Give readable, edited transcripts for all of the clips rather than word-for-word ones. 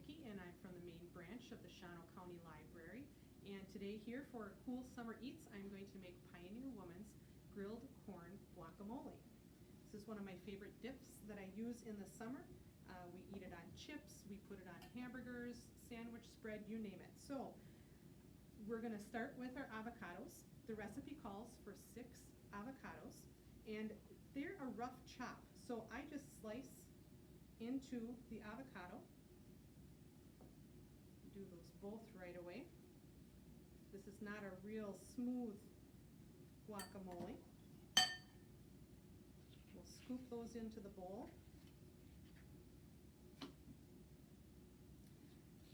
Vicki, and I'm from the main branch of the Shawano County Library. And today here for Cool Summer Eats, I'm going to make Pioneer Woman's grilled corn guacamole. This is one of my favorite dips that I use in the summer. We eat it on chips, we put it on hamburgers, sandwich spread, you name it. So we're going to start with our avocados. The recipe calls for 6 avocados, and they're a rough chop. So I just slice into the avocado. Do those both right away. This is not a real smooth guacamole. We'll scoop those into the bowl.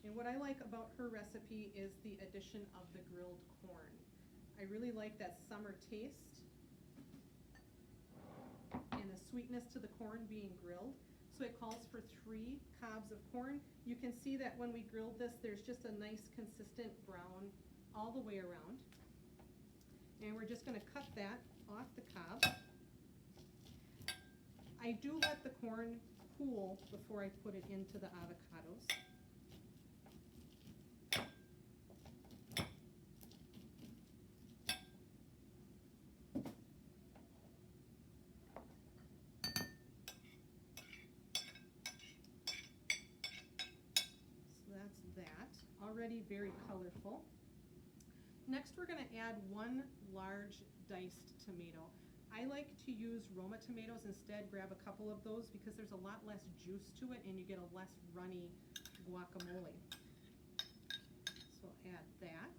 And what I like about her recipe is the addition of the grilled corn. I really like that summer taste and the sweetness to the corn being grilled. So it calls for 3 cobs of corn. You can see that when we grilled this, there's just a nice consistent brown all the way around. And we're just going to cut that off the cob. I do let the corn cool before I put it into the avocados. Already very colorful. Next we're going to add 1 large diced tomato. I like to use Roma tomatoes instead. Grab a couple of those because there's a lot less juice to it and you get a less runny guacamole. So add that.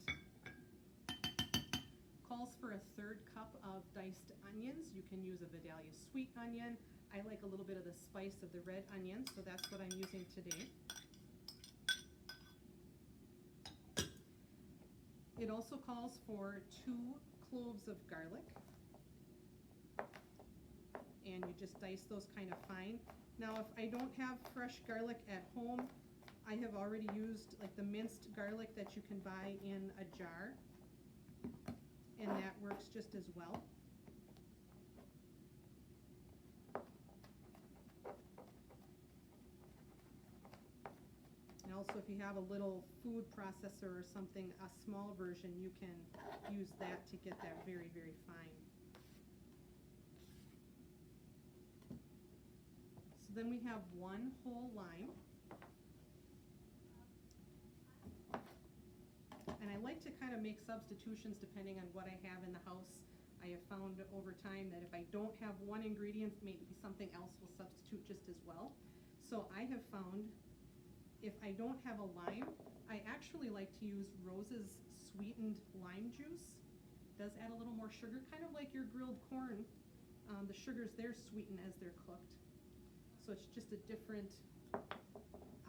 Calls for a 1/3 cup of diced onions. You can use a Vidalia sweet onion. I like a little bit of the spice of the red onion, so that's what I'm using today. It also calls for 2 cloves of garlic, and you just dice those kind of fine. Now if I don't have fresh garlic at home, I have already used like the minced garlic that you can buy in a jar, and that works just as well. And also if you have a little food processor or something, a small version, you can use that to get that very, very fine. So then we have 1 whole lime. And I like to kind of make substitutions depending on what I have in the house. I have found over time that if I don't have one ingredient, maybe something else will substitute just as well. So I have found if I don't have a lime, I actually like to use Rose's sweetened lime juice. It does add a little more sugar, kind of like your grilled corn. The sugars there sweeten as they're cooked. So it's just a different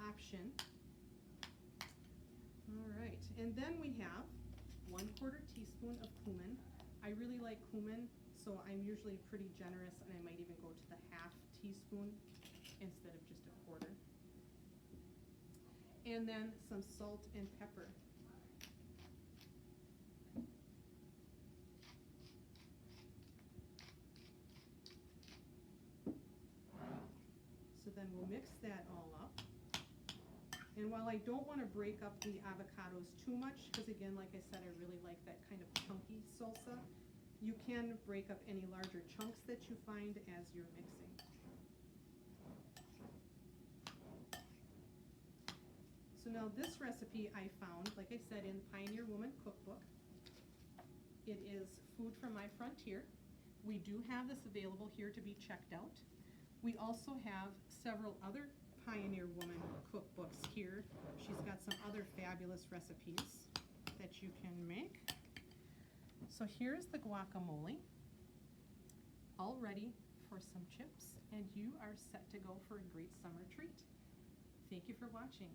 option. All right, and then we have 1/4 teaspoon of cumin. I really like cumin, so I'm usually pretty generous, and I might even go to the 1/2 teaspoon instead of just a 1/4. And then some salt and pepper. So then we'll mix that all up. And while I don't want to break up the avocados too much, because again, like I said, I really like that kind of chunky salsa, you can break up any larger chunks that you find as you're mixing. So now this recipe I found, like I said, in the Pioneer Woman cookbook. It is Food from My Frontier. We do have this available here to be checked out. We also have several other Pioneer Woman cookbooks here. She's got some other fabulous recipes that you can make. So here's the guacamole, all ready for some chips, and you are set to go for a great summer treat. Thank you for watching.